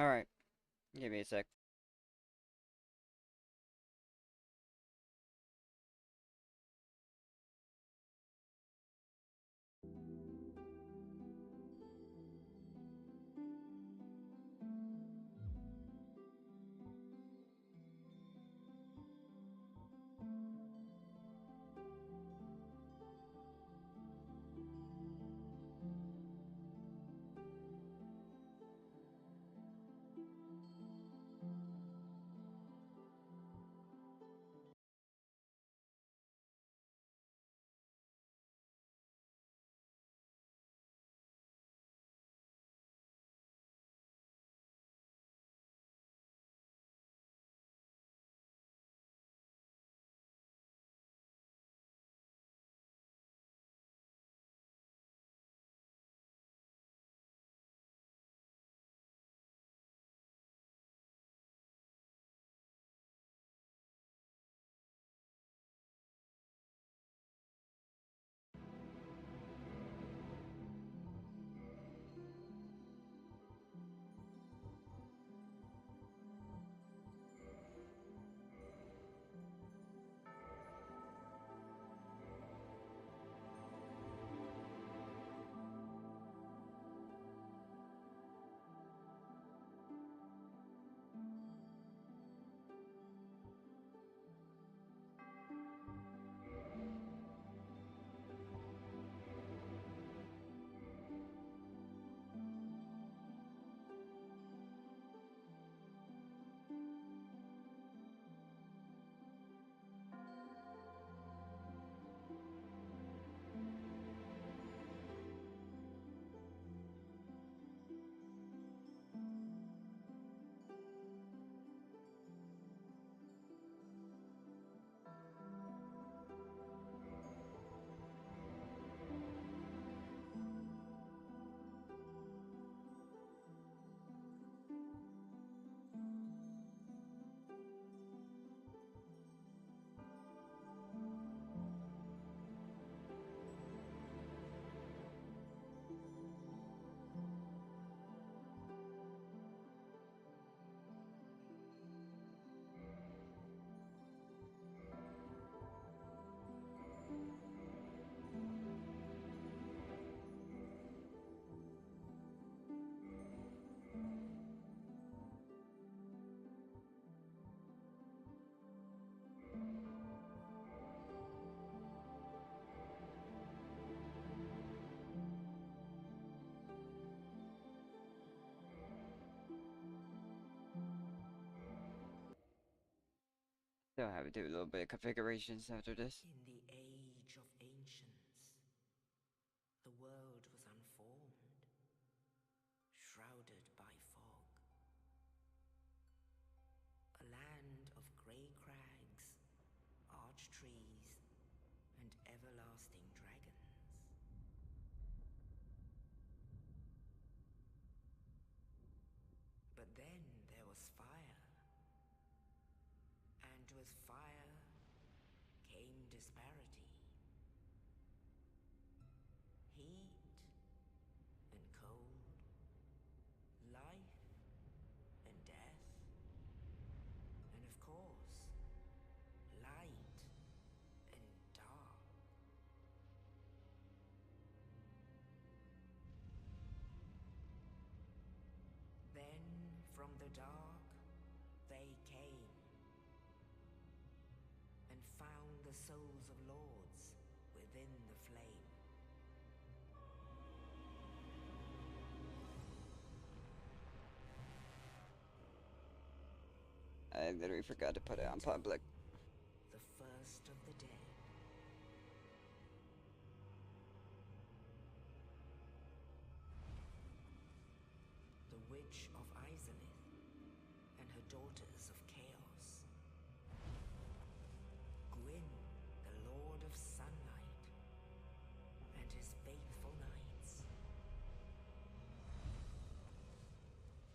Alright, give me a sec. So I have to do a little bit of configurations after this. In the age of ancients, the world was unformed, shrouded by fog. A land of grey crags, arch trees, and everlasting dragons. But then there was fire. And with fire came disparity. Heat and cold, life and death, and of course, light and dark. Then from the dark they came and found the souls of lords within the flame. I literally forgot to put it on public. The first of the dead. The Witch of Izalith and her daughters of chaos. Gwyn, the Lord of Sunlight, and his faithful knights.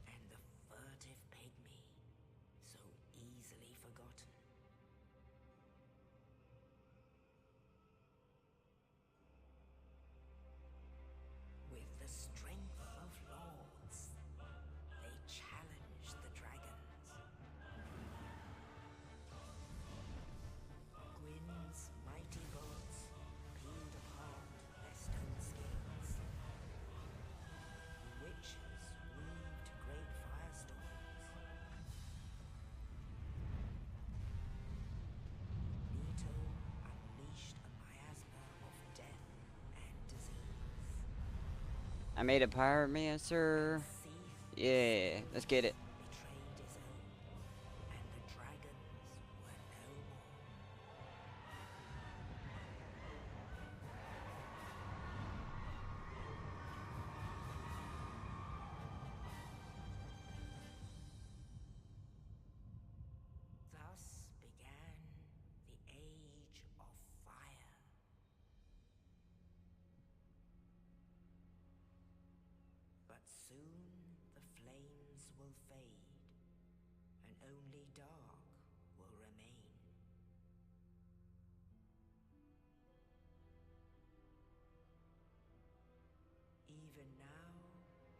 And the furtive pygmy, so easily forgotten. I made a pyromancer. Yeah, let's get it. Betrayed his own, and the dragons were no more. Thus began the Age of Fire. But soon the flames will fade, and only dark will remain. Even now,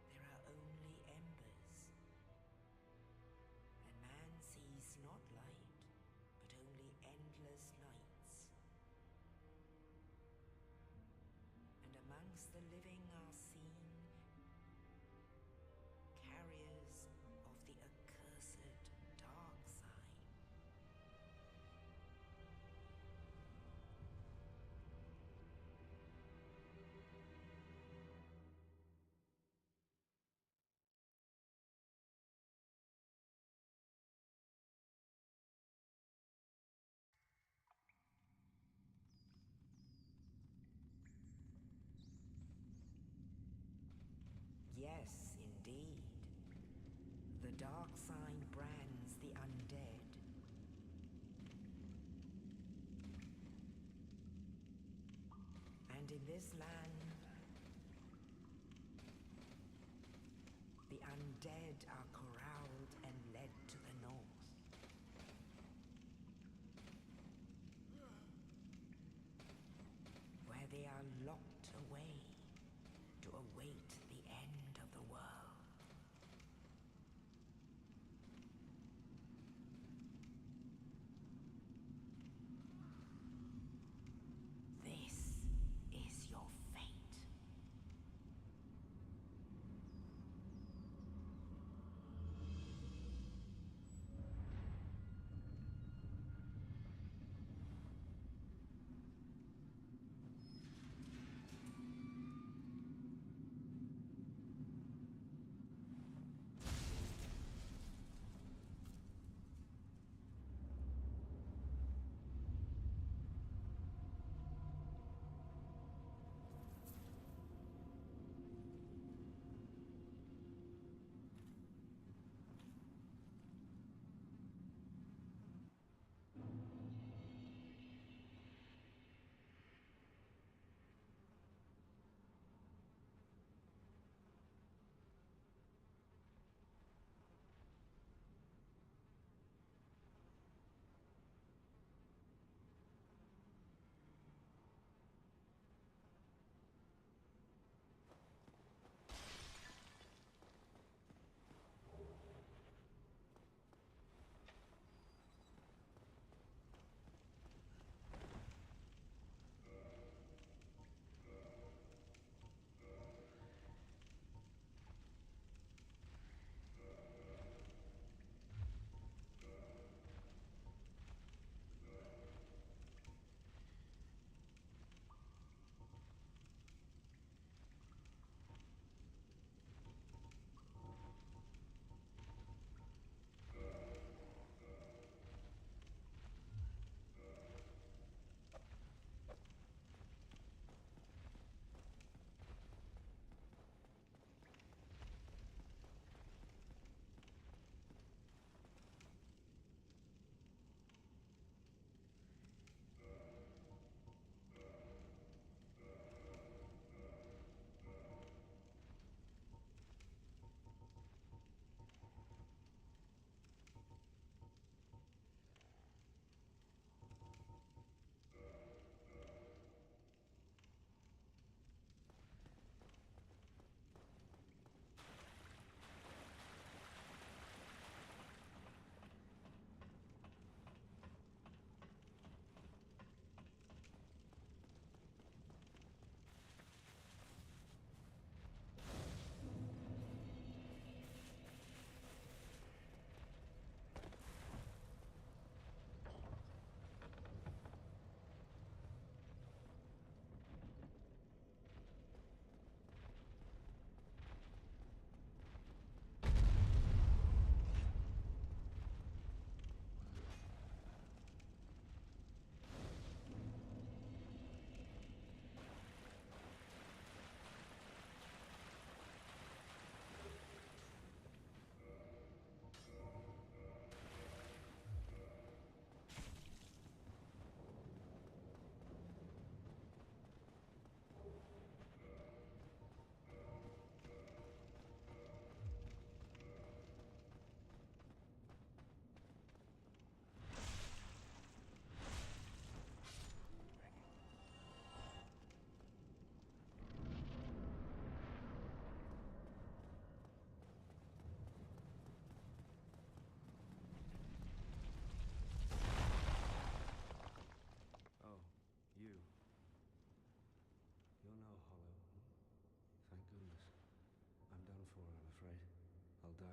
there are only embers, and man sees not light, but only endless nights. And amongst the living are seen carriers of the accursed dark side. Yes, indeed. The dark sign brands the undead. And in this land, the undead are corralled and led to the north. Where they are locked away to await the end of the world. This is your fate.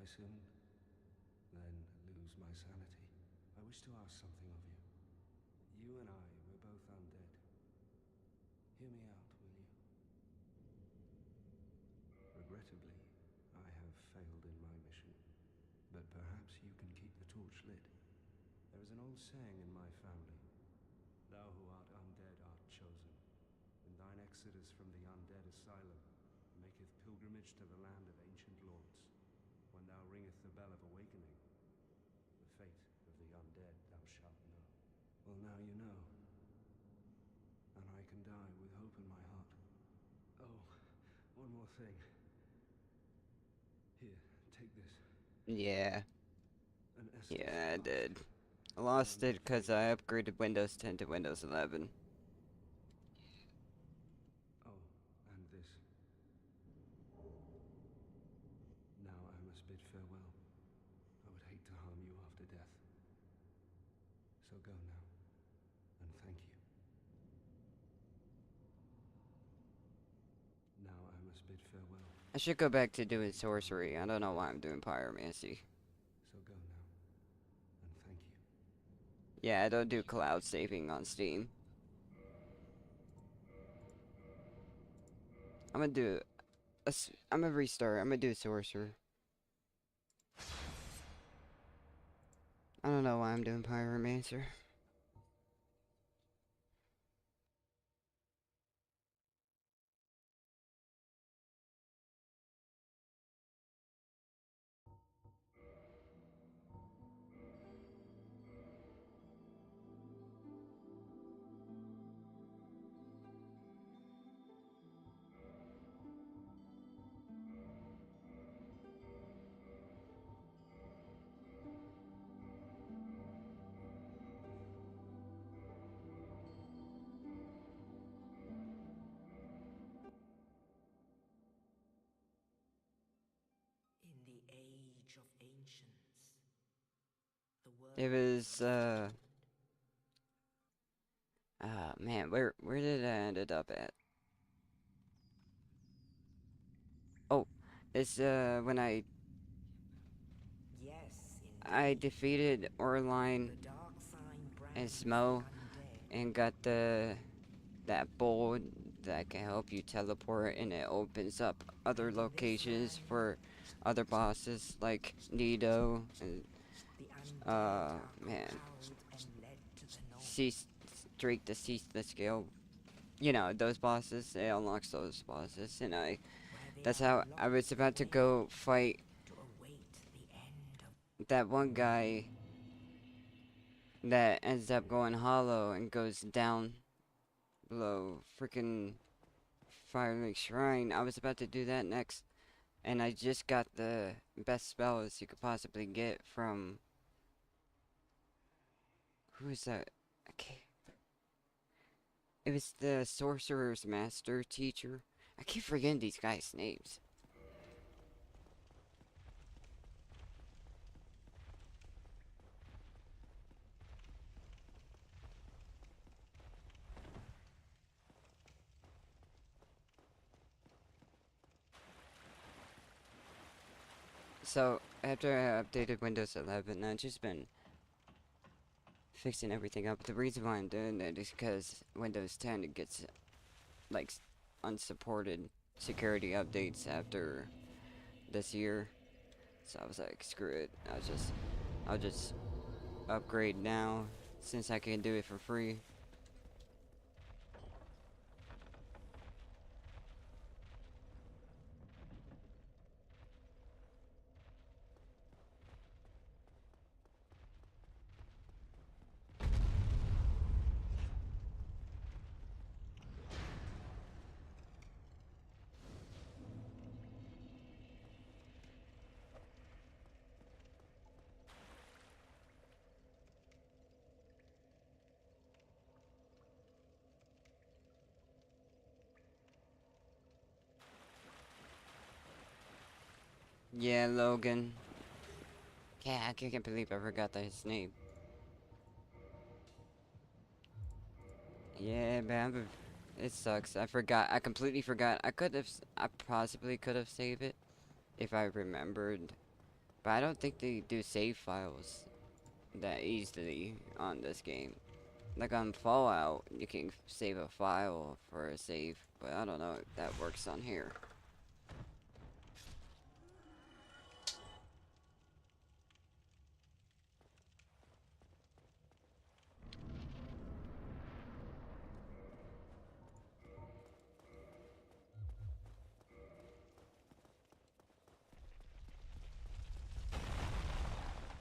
die soon, then lose my sanity. I wish to ask something of you. You and I, we're both undead. Hear me out, will you? Regrettably, I have failed in my mission, but perhaps you can keep the torch lit. There is an old saying in my family: thou who art undead art chosen. In thine exodus from the undead asylum, maketh pilgrimage to the land of ancient lords. When thou ringeth the bell of awakening, the fate of the undead thou shalt know. Well, now you know. And I can die with hope in my heart. Oh, one more thing. Here, take this. Yeah. An Estus Yeah, I flask. did. I lost it because I upgraded Windows 10 to Windows 11. Oh, and this. Now I must bid farewell. I would hate to harm you after death. So go now, and thank you. Now I must bid farewell. I should go back to doing sorcery. I don't know why I'm doing pyromancy. So go now, and thank you. Yeah, I don't do cloud saving on Steam. I'm gonna do I'm gonna restart. I'm gonna do sorcerer. I don't know why I'm doing pyromancer. In the age of ancients, the world It was man, where did I ended up at? Oh, it's when yes, I indeed. defeated Orline The dark sign and brands the Smo undead. and got that bowl that can help you teleport, and it opens up other And in this locations land, for other bosses like Nido and the undead are man, corralled and led to the north. Cease Drake the Ceaseless Scale. You know, those bosses, it unlocks those bosses, and Where they that's are how I was locked about to away go fight to await the end of that one guy that ends up going hollow and goes down below freaking Fire Lake Shrine. I was about to do that next, and I just got the best spells you could possibly get from who is that? Okay, it was the Sorcerer's Master teacher. I keep forgetting these guys' names. So after I updated Windows 11, I've just been fixing everything up. The reason why I'm doing that is because Windows 10 gets like unsupported security updates after this year. So I was like, screw it. I'll just upgrade now since I can do it for free. Yeah, Logan. Yeah, I can't believe I forgot his name. Yeah, man, it sucks. I forgot. I completely forgot. I possibly could have saved it if I remembered But I don't think they do save files that easily on this game. Like on Fallout, you can save a file for a save, but I don't know if that works on here.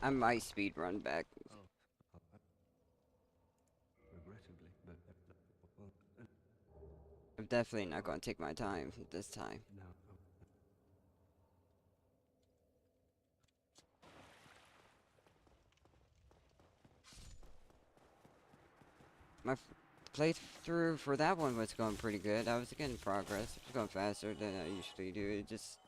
I might speed run back. Oh, regrettably, but well, I'm definitely not gonna take my time this time. now. My playthrough for that one was going pretty good. I was getting progress. It was going faster than I usually do. It just...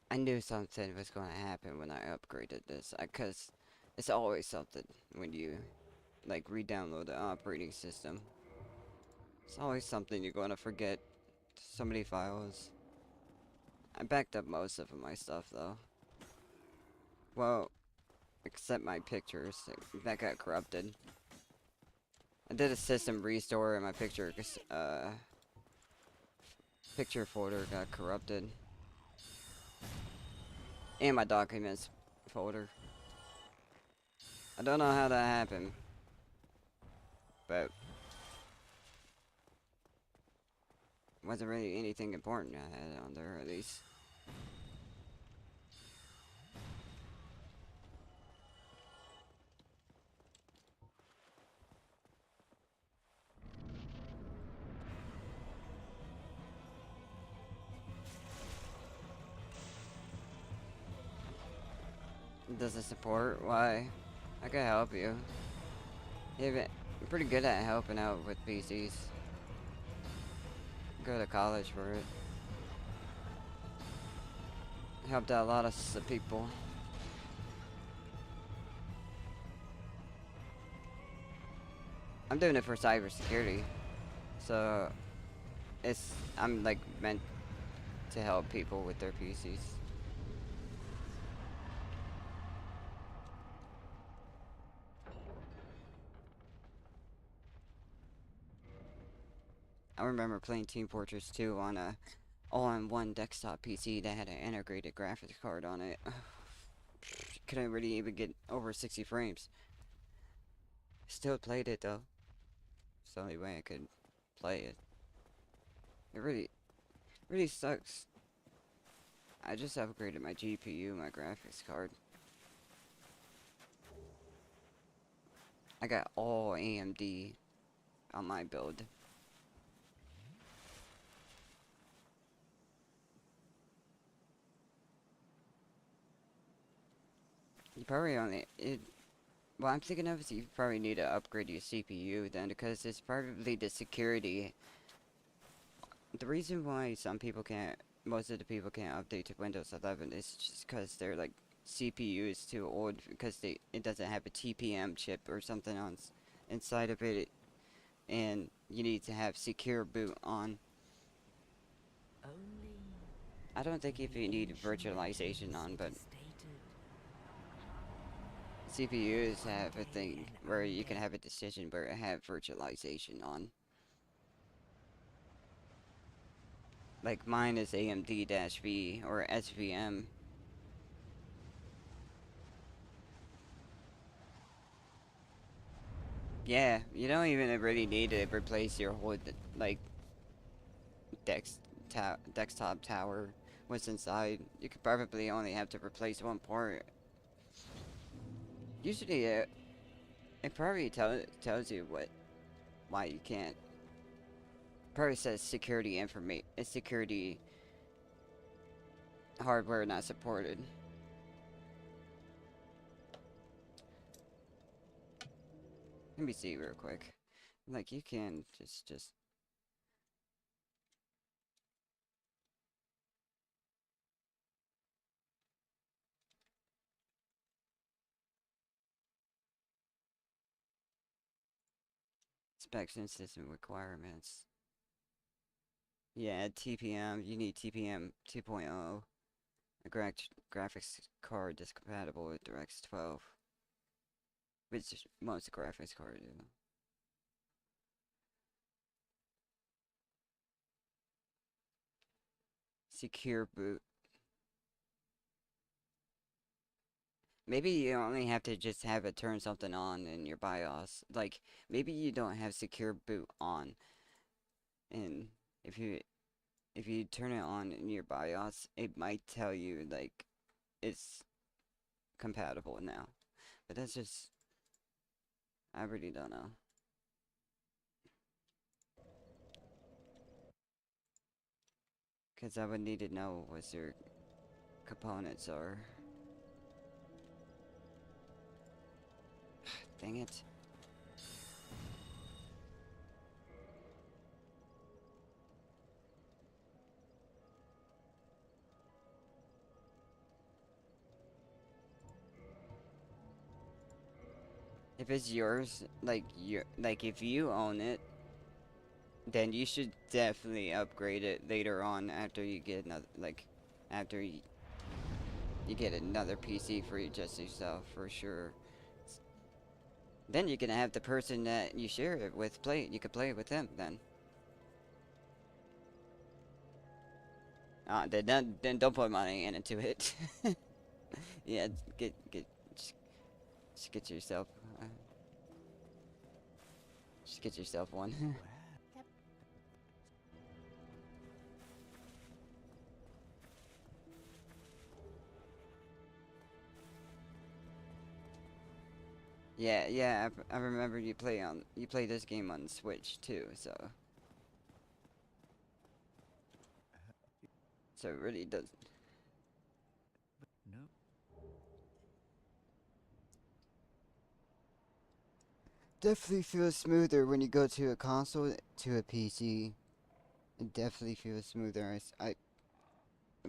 I knew something was going to happen when I upgraded this. Because it's always something when you, like, re-download the operating system. It's always something you're going to forget. So many files. I backed up most of my stuff, though. Well, except my pictures. That got corrupted. I did a system restore and my picture folder got corrupted. And my documents folder. I don't know how that happened. But wasn't really anything important I had on there, at least. It doesn't support? Why? I can help you. I'm pretty good at helping out with PCs. Go to college for it. Helped out a lot of people. I'm doing it for cybersecurity. So, I'm like meant to help people with their PCs. I remember playing Team Fortress 2 on a all-in-one desktop PC that had an integrated graphics card on it. Couldn't really even get over 60 frames. Still played it though. It's the only way I could play it. It really sucks. I just upgraded my GPU, my graphics card. I got all AMD on my build. You probably what I'm thinking of is you probably need to upgrade your CPU then, because it's probably the security. The reason why most of the people can't update to Windows 11 is just because their like CPU is too old, because it doesn't have a TPM chip or something inside of it, and you need to have secure boot on. Only I don't think if you need virtualization on, but CPUs have a thing where you can have a decision where it have virtualization on. Like mine is AMD-V or SVM. Yeah, you don't even really need to replace your whole like desktop tower. What's inside? You could probably only have to replace one part. Usually, it probably tells you why you can't. Probably says security hardware not supported. Let me see real quick. Like you can just specs and system requirements. Yeah, TPM. You need TPM 2.0. A graphics card that's compatible with DirectX 12, which most graphics cards do. Secure boot. Maybe you only have to just have it turn something on in your BIOS. Like, maybe you don't have secure boot on, and if you if you turn it on in your BIOS, it might tell you like it's compatible now. But that's just, I really don't know. Because I would need to know what your components are. Dang it. If it's yours, like if you own it, then you should definitely upgrade it later on after you get another, like, after you get another PC for just yourself, for sure. Then you can have the person that you share it with play it. You could play it with them then. Then don't put money into it. Yeah, just get yourself, uh, just get yourself one. Yeah, yeah, I remember you play this game on Switch too, so it really does. No. Definitely feels smoother when you go to a console to a PC. It definitely feels smoother.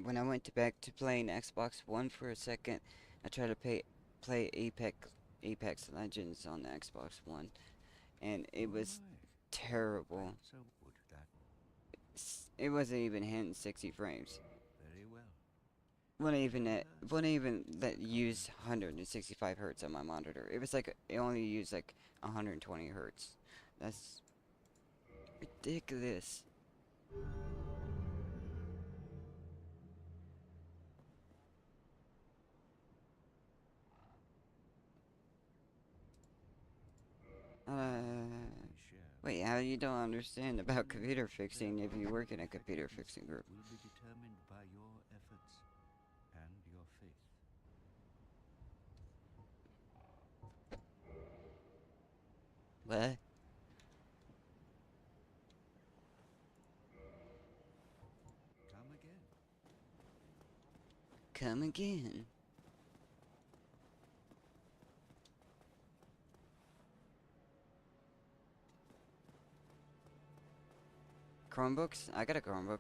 When I went back to playing Xbox One for a second, I tried to play Apex Legends on the Xbox One, and it was terrible. So would that It wasn't even hitting 60 frames. very well. Wouldn't even let use 165 hertz on my monitor. It was like it only used like 120 hertz. That's ridiculous. Wait, how you don't understand about computer fixing if you work in a computer fixing group? Will be determined by your efforts and your faith. What? Come again. Come again. Chromebooks? I got a Chromebook.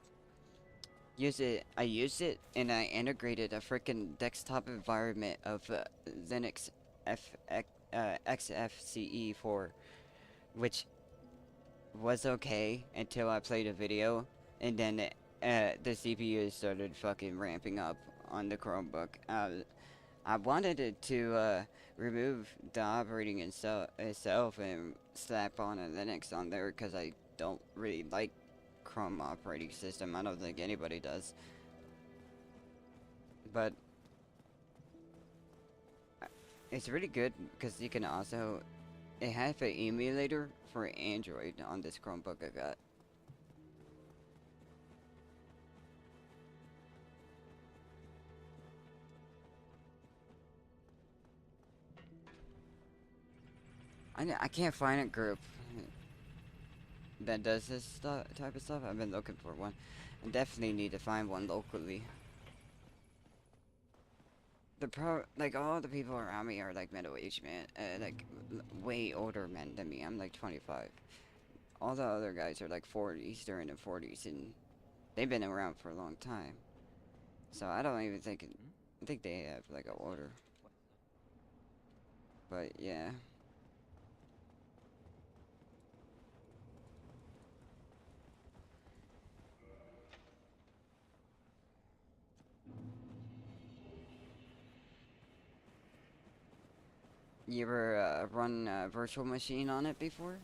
I used it, and I integrated a freaking desktop environment of Linux XFCE4, which was okay until I played a video, and then the CPU started fucking ramping up on the Chromebook. I wanted it to remove the operating itself and slap on a Linux on there because I don't really like Chrome operating system. I don't think anybody does. But it's really good because you can also, it has an emulator for Android on this Chromebook I got. I can't find a group that does this type of stuff. I've been looking for one. I definitely need to find one locally. Like all the people around me are like middle-aged men, like way older men than me. I'm like 25. All the other guys are like 40s, they're in their 40s, and they've been around for a long time. So I don't even think I think they have like an order. But yeah. You ever run a virtual machine on it before?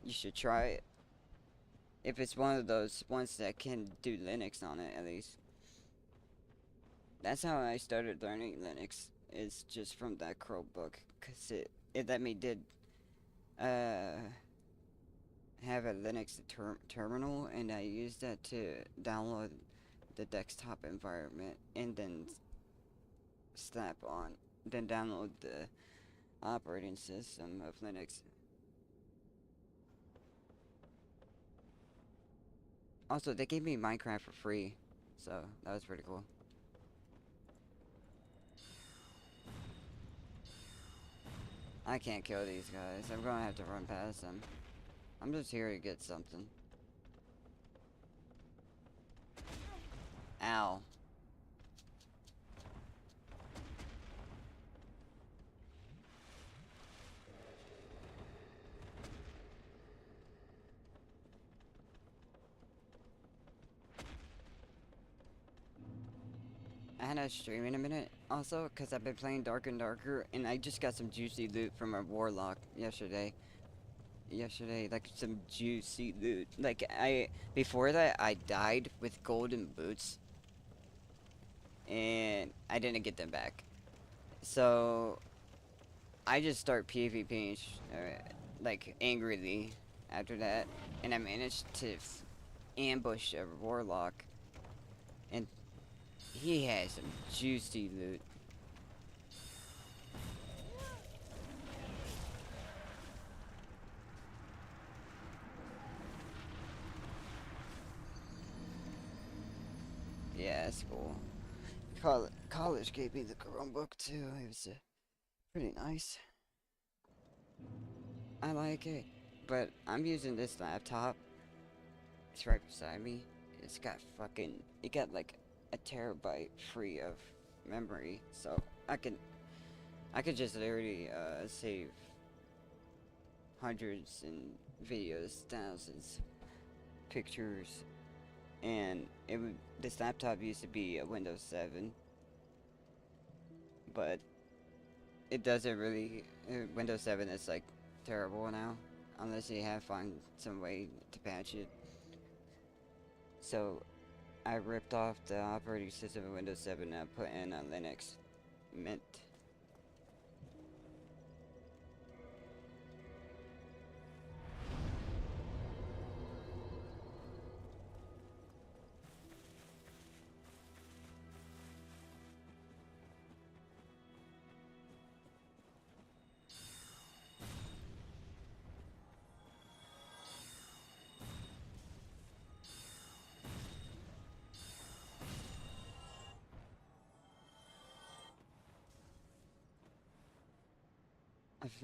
You should try it. If it's one of those ones that can do Linux on it, at least. That's how I started learning Linux. Is just from that Chromebook, cause it let me did uh have a Linux terminal, and I used that to download the desktop environment, and then slap on, then download the operating system of Linux. Also, they gave me Minecraft for free, so that was pretty cool. I can't kill these guys. I'm gonna have to run past them. I'm just here to get something. Ow. I had a stream in a minute, also, because I've been playing Dark and Darker, and I just got some juicy loot from a Warlock yesterday. Like, some juicy loot. Like, before that, I died with golden boots, and I didn't get them back. So, I just start PvPing, like, angrily after that, and I managed to ambush a Warlock, and he has some juicy loot. Yeah, that's cool. College gave me the Chromebook too. It was pretty nice. I like it, but I'm using this laptop. It's right beside me. It's got it got like a terabyte free of memory, so I could just literally save hundreds and videos, thousands, pictures, and this laptop used to be a Windows 7, but it doesn't really. Windows 7 is like terrible now, unless you have find some way to patch it. So I ripped off the operating system of Windows 7 and I put in a Linux Mint.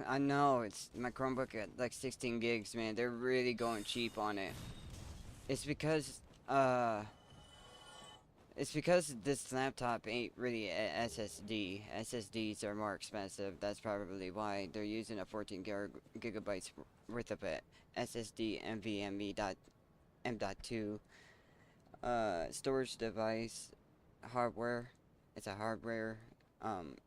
I know, it's my Chromebook at like 16 gigs, man. They're really going cheap on it. It's because, uh, it's because this laptop ain't really a SSD. SSDs are more expensive. That's probably why they're using a 14 gigabytes worth of a SSD NVMe.M.2 storage device hardware. It's a hardware.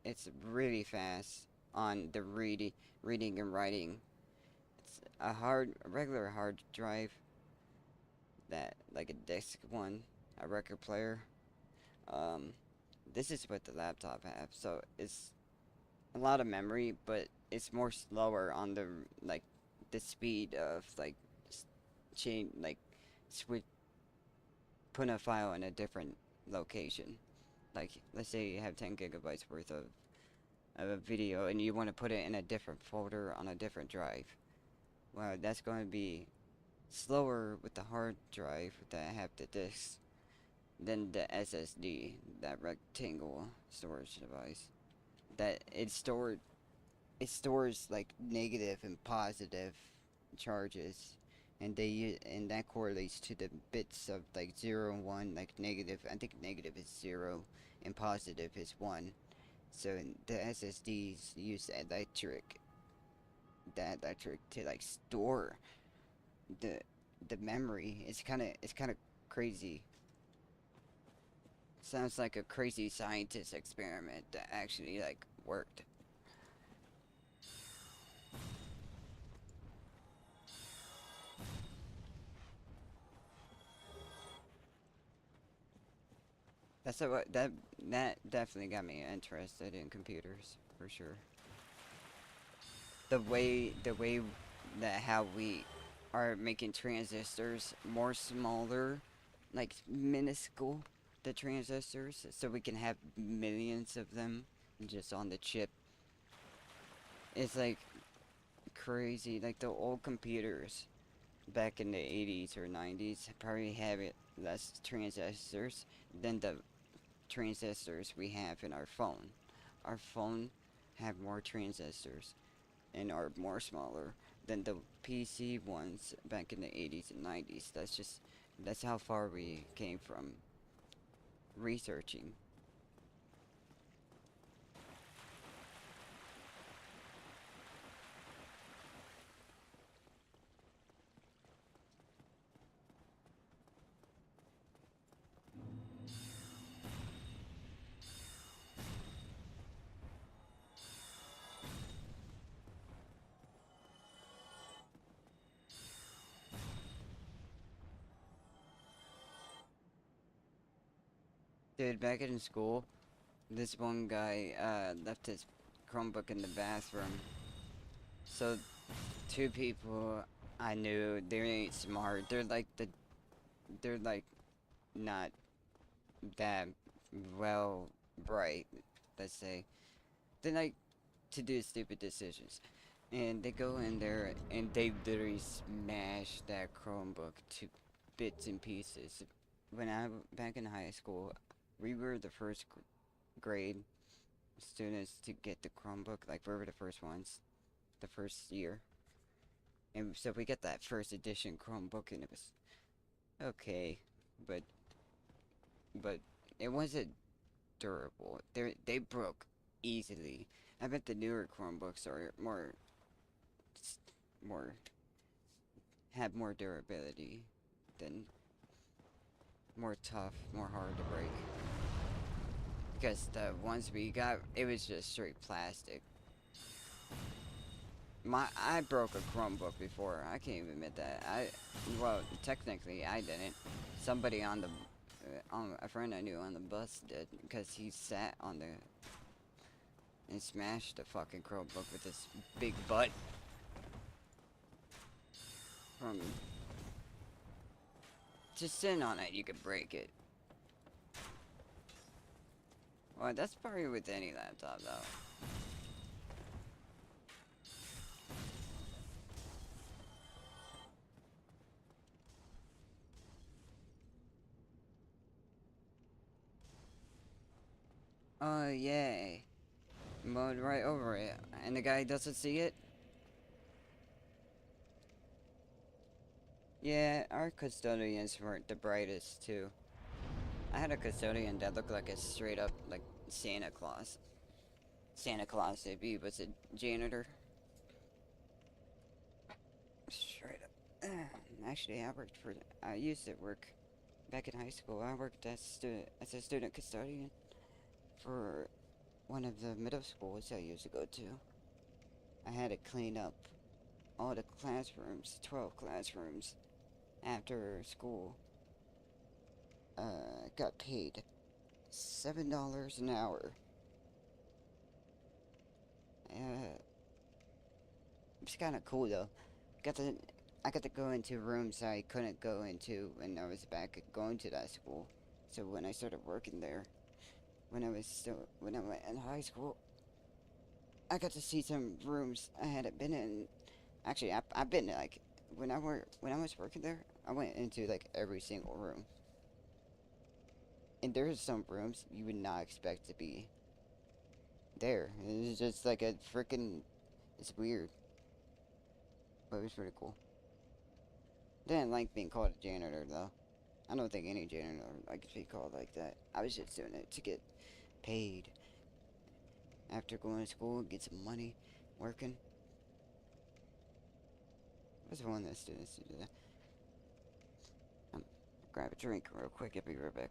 It's really fast on the reading and writing. It's a regular hard drive that like a disk one, a record player. Um, this is what the laptop have, so it's a lot of memory, but it's more slower on the like the speed of like chain like switch putting a file in a different location. Like let's say you have 10 gigabytes worth of a video and you want to put it in a different folder on a different drive. Well, that's going to be slower with the hard drive that have the disks than the SSD, that rectangle storage device. That it stores like negative and positive charges, and and that correlates to the bits of like 0 and 1. Like negative, I think negative is 0 and positive is 1. So the SSDs use that electric to like store the the memory. It's kind of crazy. Sounds like a crazy scientist experiment that actually like worked. That's what that definitely got me interested in computers for sure. The way that how we are making transistors more smaller, like minuscule, the transistors, so we can have millions of them just on the chip. It's like crazy. Like the old computers back in the 80s or 90s probably have it less transistors than the transistors we have in our phone. Our phone have more transistors and are more smaller than the PC ones back in the 80s and 90s. That's how far we came from researching. Dude, back in school, this one guy left his Chromebook in the bathroom. So two people I knew, they ain't smart. They're like not that well bright, let's say. They like to do stupid decisions. And they go in there and they literally smash that Chromebook to bits and pieces. Back in high school, we were the first grade students to get the Chromebook. Like we were the first ones, the first year. And so we got that first edition Chromebook and it was okay, but but it wasn't durable. They broke easily. I bet the newer Chromebooks are more have more durability than more tough, more hard to break. Because the ones we got, it was just straight plastic. I broke a Chromebook before. I can't even admit that. Well, technically I didn't. Somebody a friend I knew on the bus did, because he sat on the and smashed the fucking Chromebook with his big butt. From just sitting on it, you could break it. Well, that's probably with any laptop though. Oh, yay. Mowed right over it. And the guy doesn't see it? Yeah, our custodians weren't the brightest, too. I had a custodian that looked like a straight up, like, Santa Claus. Santa Claus, if he was a janitor. Straight up. Actually, I used to work back in high school. I worked as a student custodian for one of the middle schools I used to go to. I had to clean up all the classrooms, 12 classrooms, after school. Got paid $7 an hour. It's kind of cool though. Got to, I got to go into rooms I couldn't go into when I was back going to that school. So when I started working there, when I went in high school, I got to see some rooms I hadn't been in. Actually, I've been like when I was working there, I went into like every single room. And there's some rooms you would not expect to be there. It's just like a freaking. It's weird, but it was pretty cool. Didn't like being called a janitor though. I don't think any janitor likes to be called like that. I was just doing it to get paid after going to school and get some money working. I was one of the students to do that. Grab a drink real quick. I'll be right back.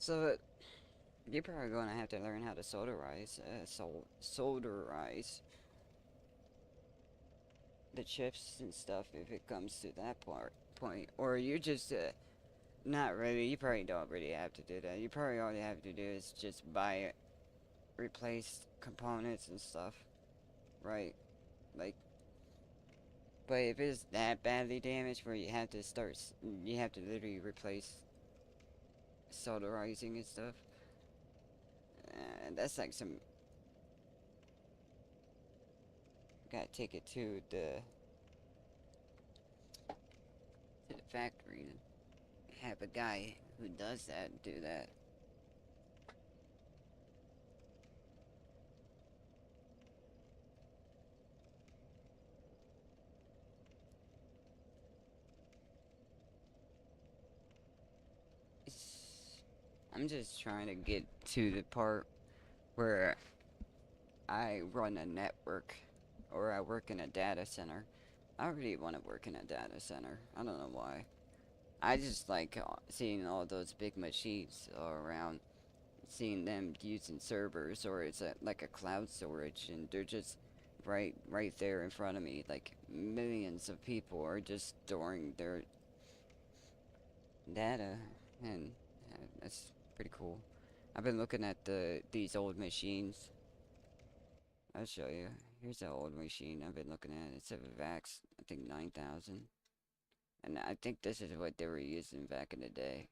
So you're probably gonna have to learn how to solderize the chips and stuff if it comes to that point, or you just not really. You probably don't really have to do that. You probably all you have to do is just buy replaced components and stuff, right? Like, but if it's that badly damaged where you have to literally replace solderizing and stuff. That's like some. Gotta take it to the factory and have a guy who does that do that. It's, I'm just trying to get to the part where I run a network or I work in a data center. I really want to work in a data center. I don't know why. I just like seeing all those big machines all around, seeing them using servers or it's like a cloud storage, and they're just right there in front of me. Like millions of people are just storing their data, and that's pretty cool. I've been looking at these old machines. I'll show you. Here's an old machine I've been looking at. It's a Vax, I think 9000. And I think this is what they were using back in the day.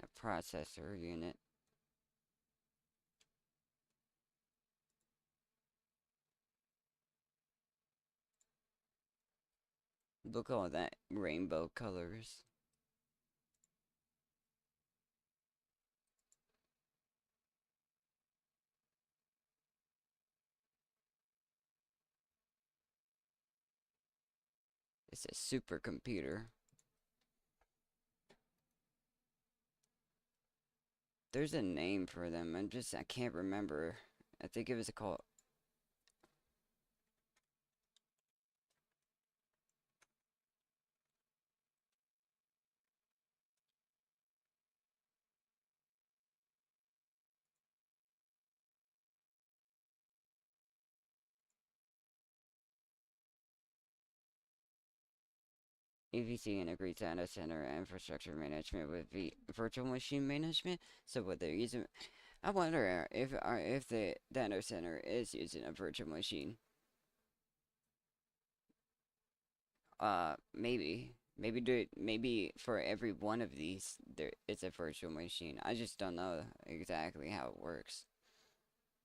A processor unit. Look at all that rainbow colors. It's a supercomputer. There's a name for them. I can't remember. I think it was called. EVC integrates data center infrastructure management with virtual machine management. So what they're using, I wonder if the data center is using a virtual machine. Maybe for every one of these there it's a virtual machine. I just don't know exactly how it works.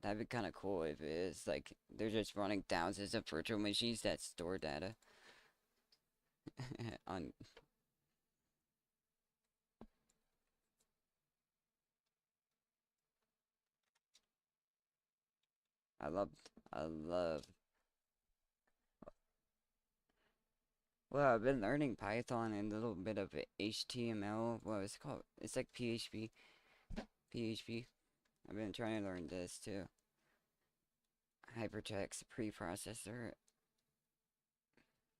That'd be kind of cool if it is like they're just running thousands of virtual machines that store data on. I love I love Well, I've been learning Python and a little bit of HTML. What is it called? It's like PHP. PHP. I've been trying to learn this too. Hypertext preprocessor.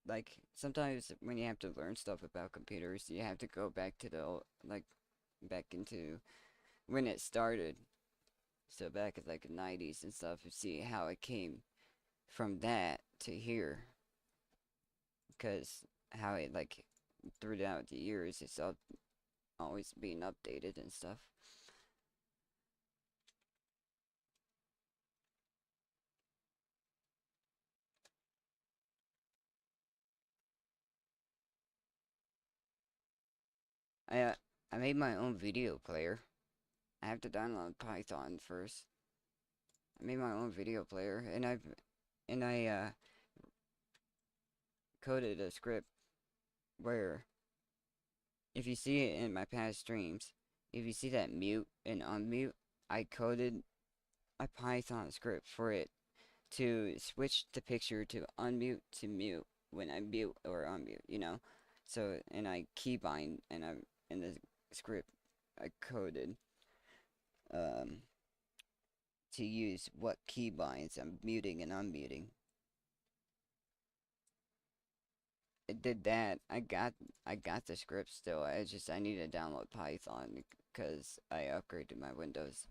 Like sometimes when you have to learn stuff about computers, you have to go back to like back into when it started. So back in like the 90s and stuff, and see how it came from that to here. Because how it like throughout the years, it's always being updated and stuff. I uh, I made my own video player. I have to download Python first. I made my own video player, and I coded a script where if you see it in my past streams, if you see that mute and unmute, I coded a Python script for it to switch the picture to unmute to mute when I mute or unmute, you know? So, and I keybind and I in the script I coded um to use what keybinds I'm muting and unmuting. It did that. I got the script still. I need to download Python because I upgraded my Windows.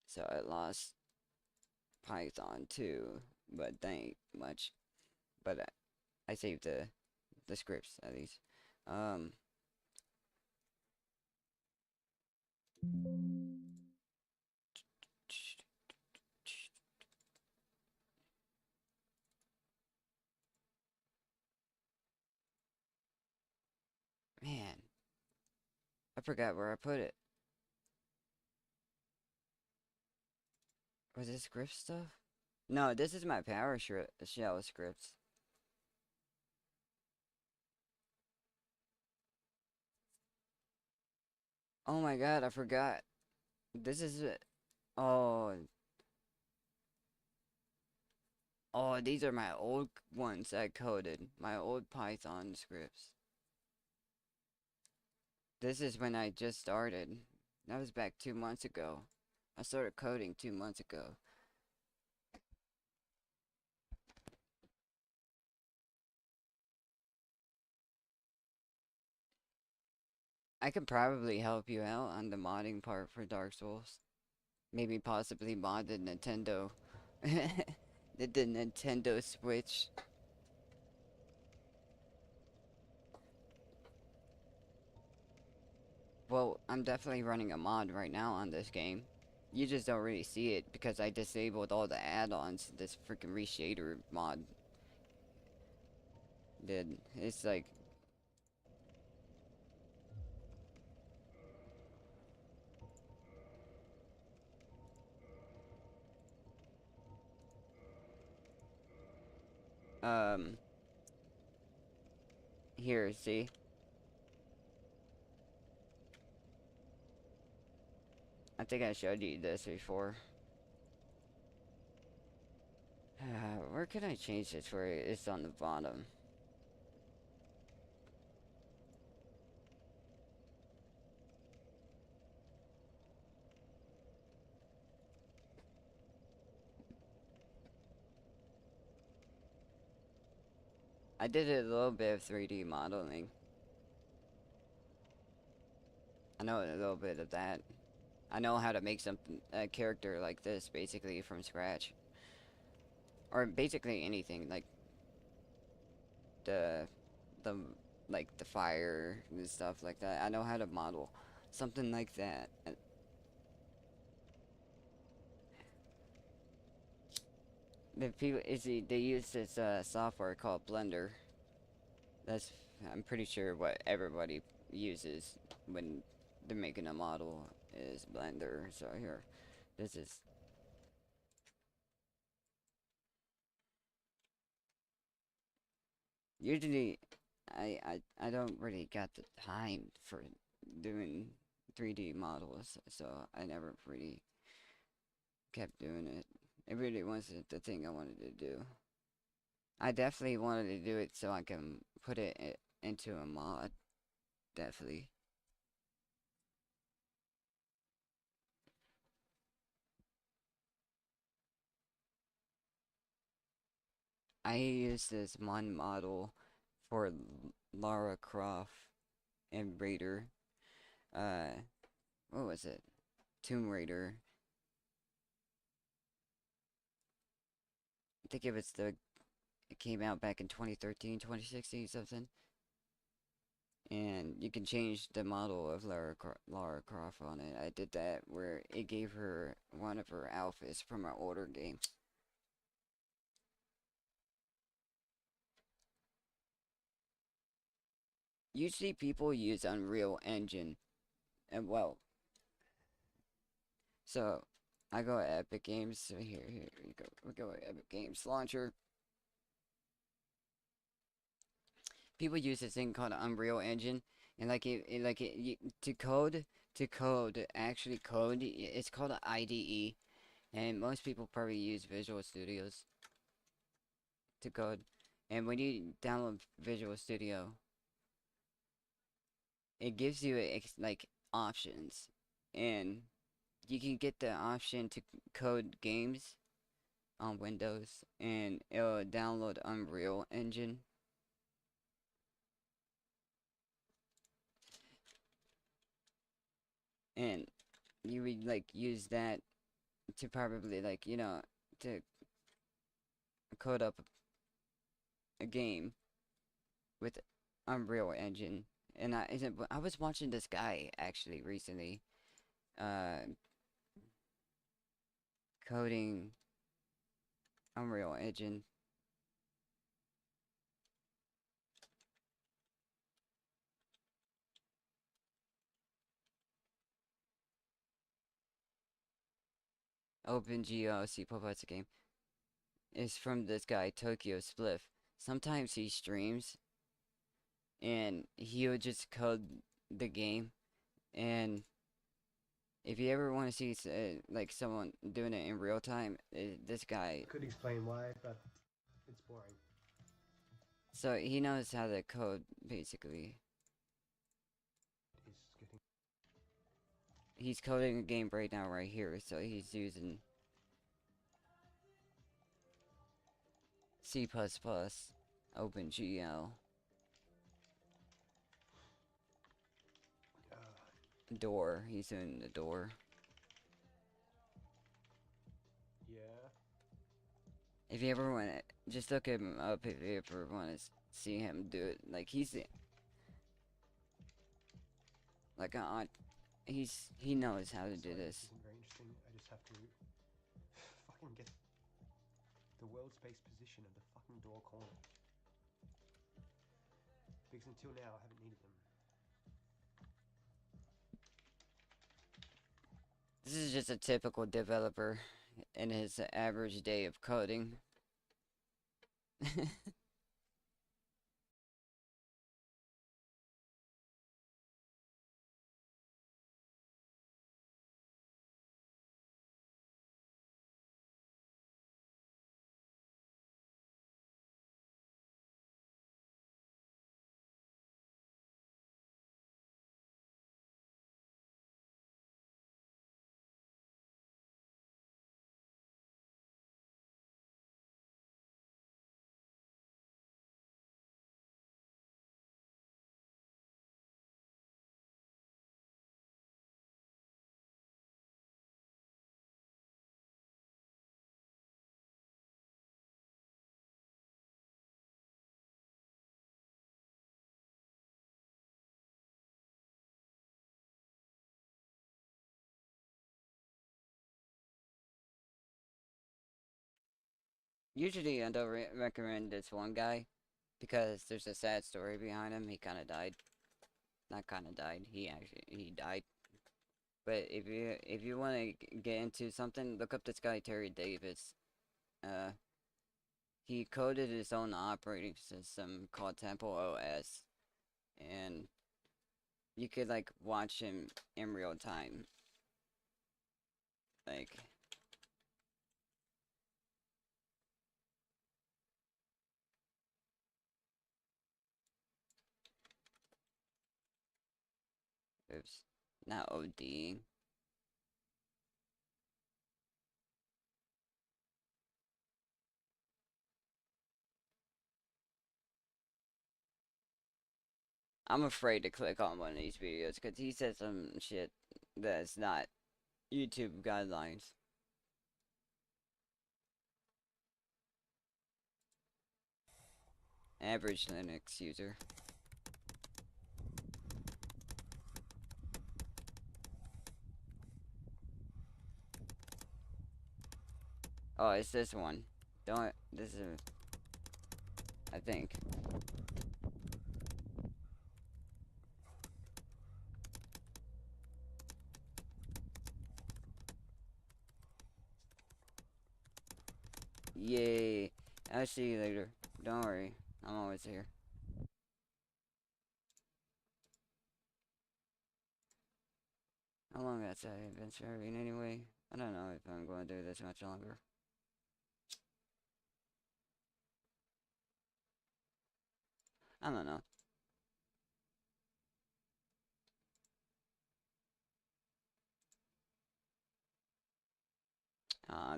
So I lost Python too, but that ain't much. But I saved the scripts at least. Um Man, I forgot where I put it. Was it script stuff? No, this is my PowerShell scripts. Oh my god, I forgot. This is it. Oh, oh, these are my old ones I coded. My old Python scripts. This is when I just started. That was back 2 months ago. I started coding 2 months ago. I could probably help you out on the modding part for Dark Souls. Maybe possibly mod the Nintendo. the Nintendo Switch. Well, I'm definitely running a mod right now on this game. You just don't really see it because I disabled all the add-ons this freaking reshader mod did. It's like um here, see? I think I showed you this before. Where can I change this where it's on the bottom? I did a little bit of 3D modeling. I know a little bit of that. I know how to make something a character like this basically from scratch. Or basically anything like the the like the fire and stuff like that. I know how to model something like that. The people they use this software called Blender. That's I'm pretty sure what everybody uses when they're making a model is Blender. So here, this is. Usually, I don't really got the time for doing 3D models, so I never really kept doing it. It really wasn't the thing I wanted to do. I definitely wanted to do it so I can put it into a mod. Definitely. I used this one model for Lara Croft and Raider. Uh, what was it? Tomb Raider. I think it came out back in 2013, 2016, something. And you can change the model of Lara Croft on it. I did that where it gave her one of her outfits from our older game. Usually people use Unreal Engine, and well, so I go to Epic Games. So here we go. We go to Epic Games Launcher. People use this thing called Unreal Engine, and actually code, it's called an IDE, and most people probably use Visual Studios to code. And when you download Visual Studio, it gives you like options, and you can get the option to code games on Windows, and it'll download Unreal Engine. And you would like use that to probably like, to code up a game with Unreal Engine. And I was watching this guy actually recently, uh, coding Unreal Engine. OpenGL C++ game. It's from this guy, Tokyo Spliff. Sometimes he streams, and he would just code the game. And if you ever want to see like someone doing it in real time, this guy. Could explain why, but it's boring. So he knows how to code basically. It's getting He's coding a game right now, right here. So he's using C++, OpenGL, door. He's doing the door. yeah. If you ever want to, just look him up if you ever want to see him do it. Like he's like he knows how to do this. Isn't very interesting. I just have to fucking get the world space position of the fucking door corner. Because until now I haven't needed them. This is just a typical developer in his average day of coding. Usually I don't recommend this one guy because there's a sad story behind him. He kind of died. Not kind of died. He died. But if you want to get into something, look up this guy Terry Davis. Uh, he coded his own operating system called Temple OS, and you could like watch him in real time. Like, oops, not ODing. I'm afraid to click on one of these videos because he said some shit that's not YouTube guidelines. Average Linux user. Oh, it's this one. Don't. This is. I think. Yay. I'll see you later. Don't worry. I'm always here. How long has I been serving anyway? I don't know if I'm going to do this much longer. I don't know.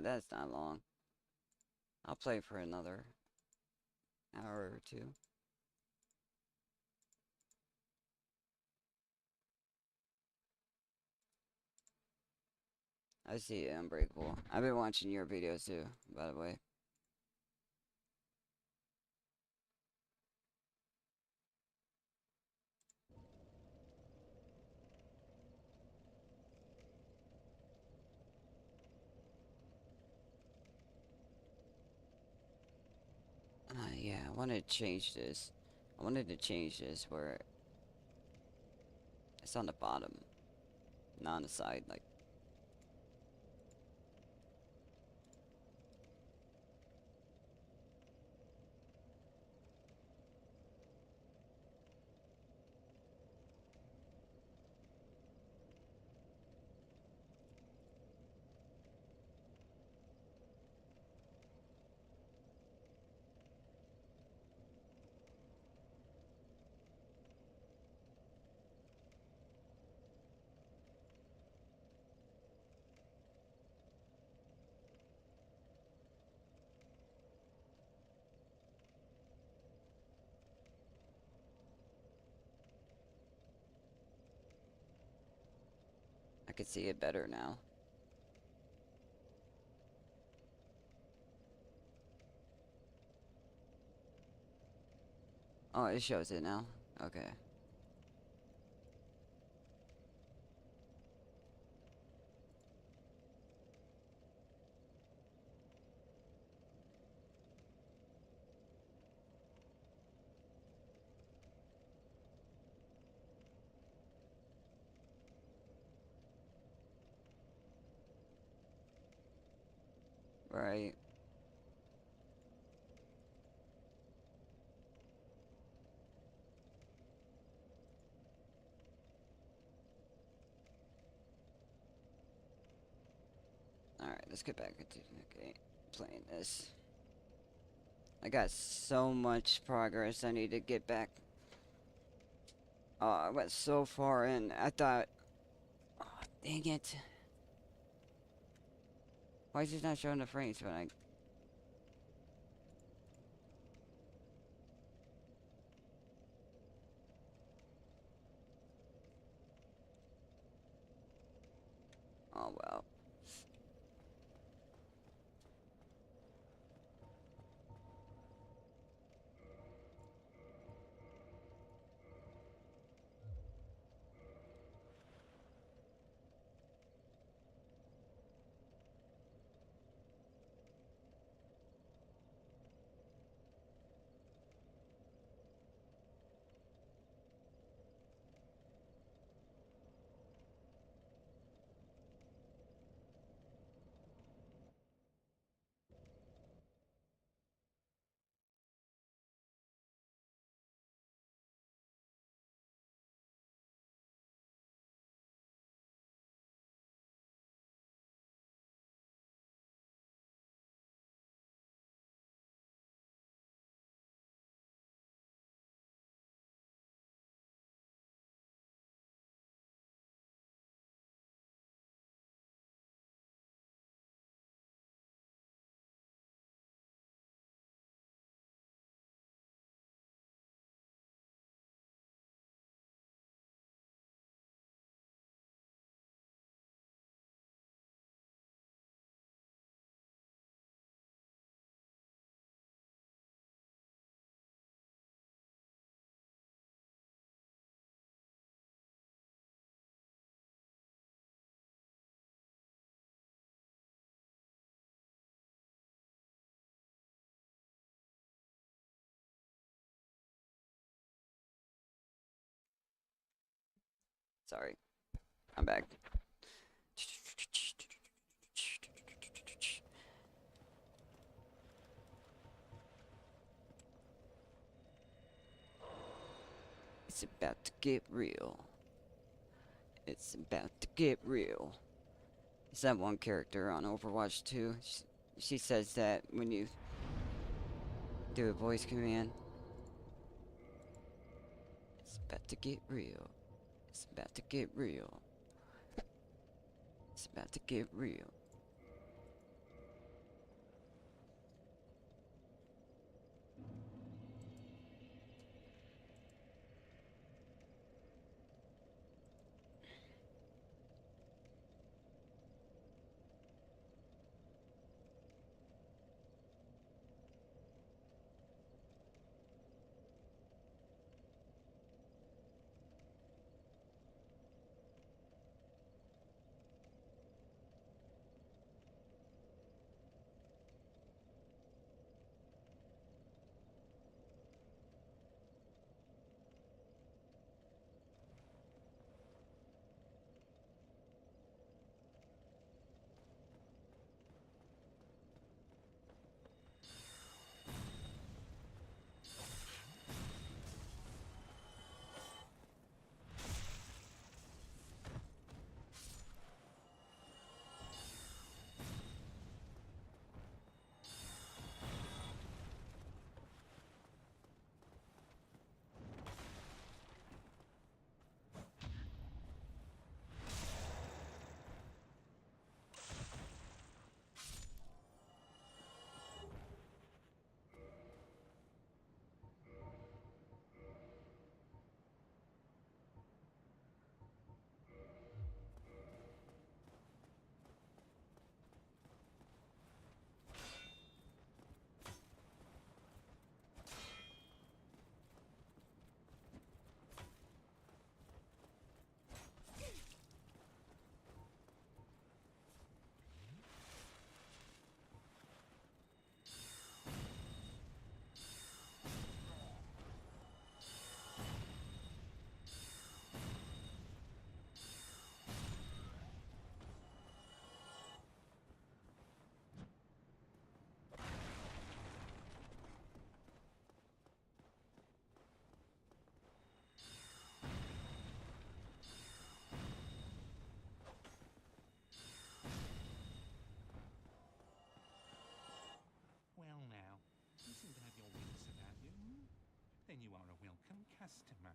That's not long. I'll play for another hour or two. I see Unbreakable. I've been watching your videos too, by the way. Yeah, I wanted to change this. I wanted to change this where it's on the bottom, not on the side, like. I can see it better now. Oh, it shows it now. Okay. Right. Alright, let's get back into okay, playing this. I got so much progress I need to get back. Oh, I went so far in. I thought... Oh, dang it. Why is it not showing the frames when I... Oh, well. Sorry. I'm back. It's about to get real. It's about to get real. It's that one character on Overwatch 2. She says that when you do a voice command. It's about to get real. It's about to get real. It's about to get real. customer.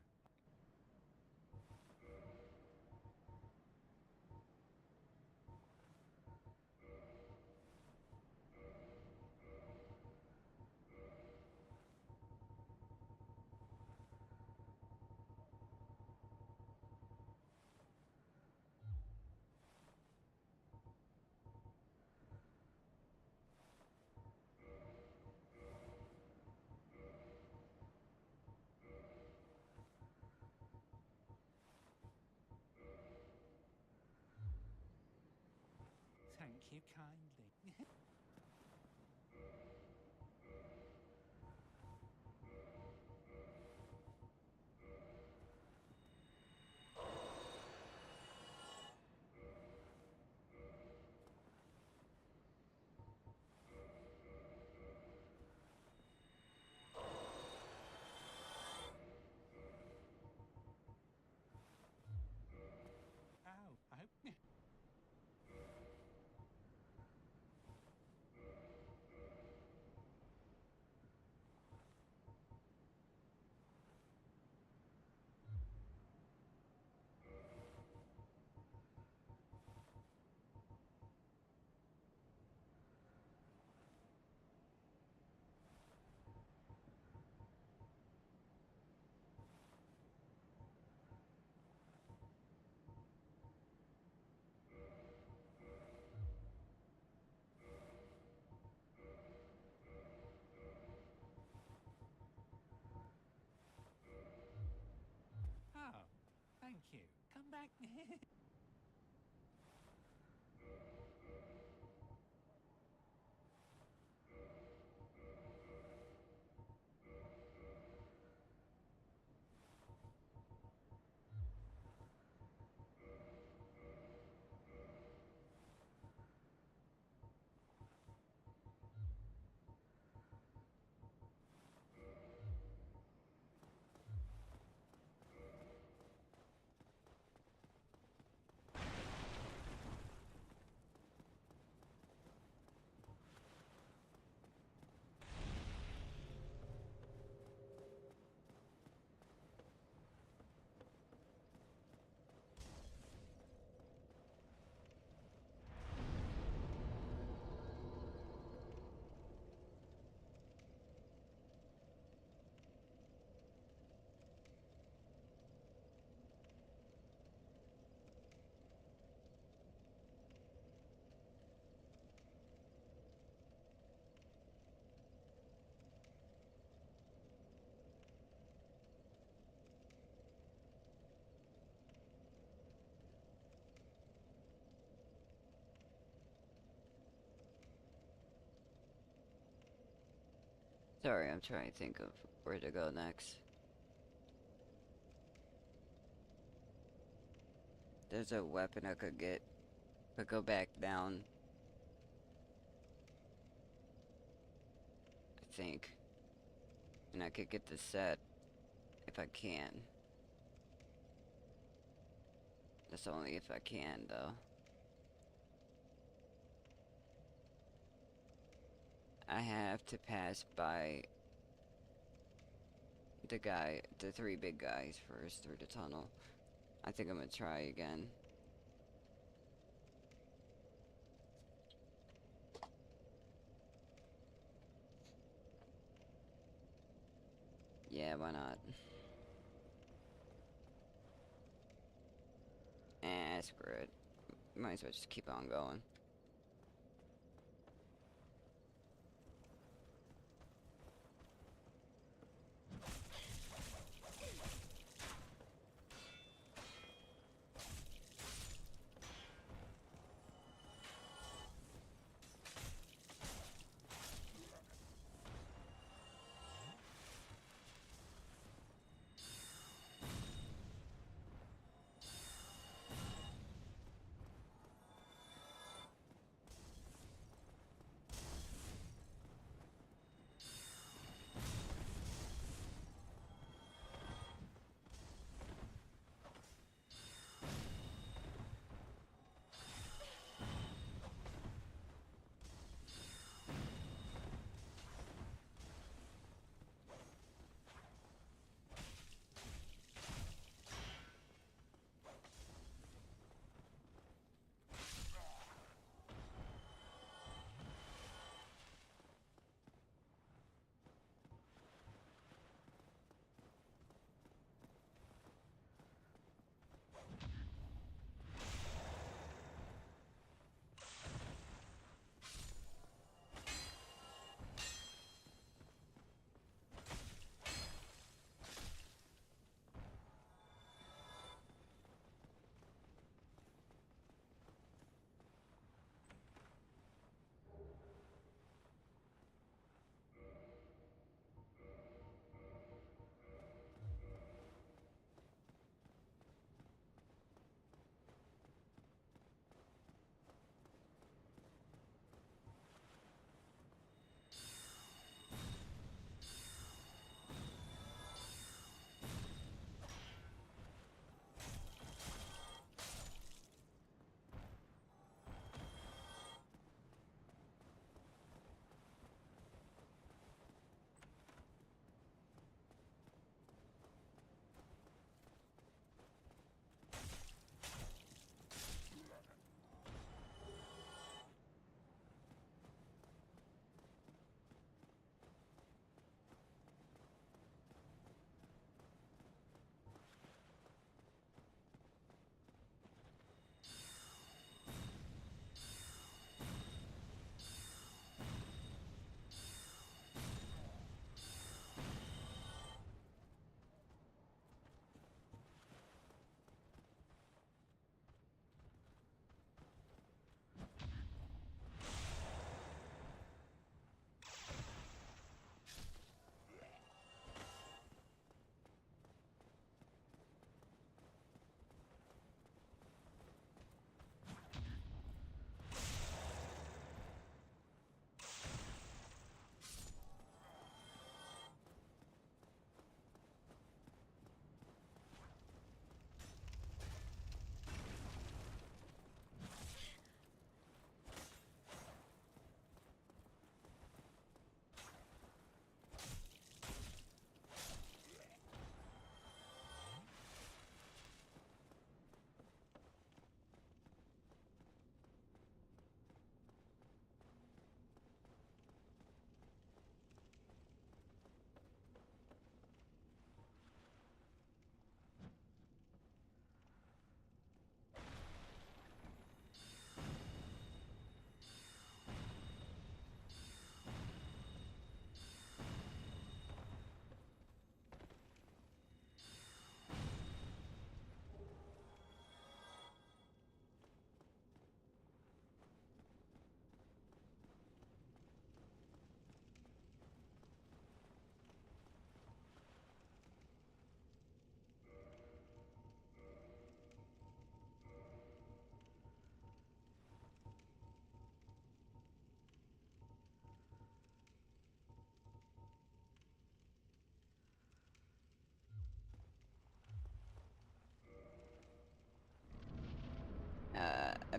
Thank you kindly. Oh, I hope. Oh, thank you. Come back. Sorry, I'm trying to think of where to go next. There's a weapon I could get, but go back down. I think. And I could get the set if I can. That's only if I can, though. I have to pass by the three big guys first through the tunnel. I think I'm gonna try again. Yeah, why not? Screw it. Might as well just keep on going.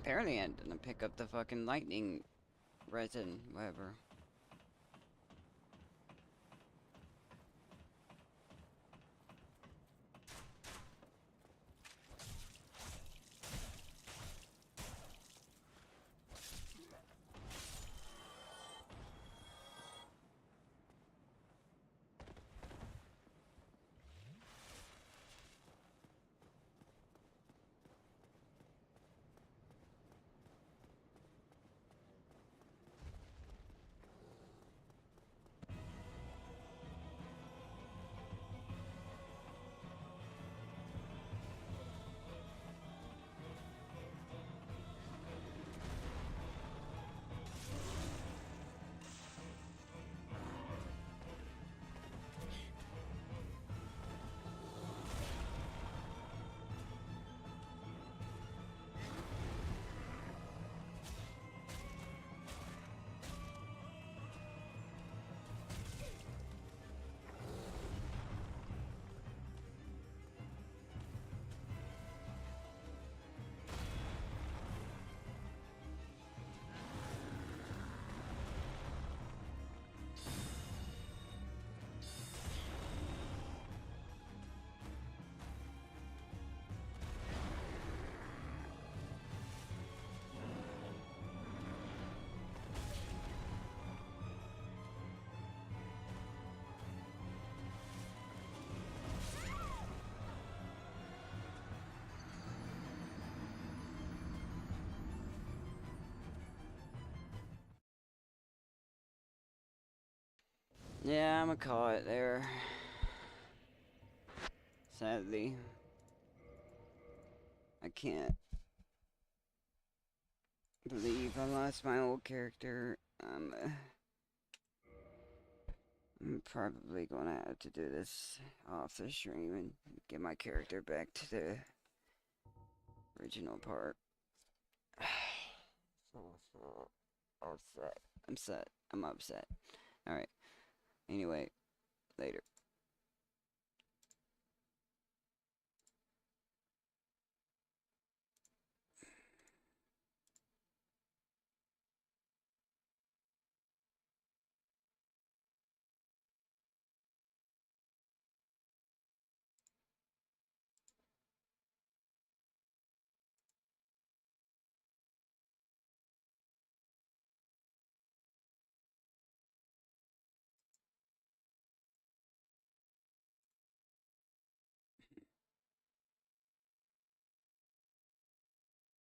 apparently I'm gonna pick up the fucking lightning resin, whatever. Yeah, I'm gonna call it there. Sadly, I can't believe I lost my old character. I'm probably gonna have to do this off the stream and get my character back to the original part. I'm upset. I'm upset. Alright. Anyway, later.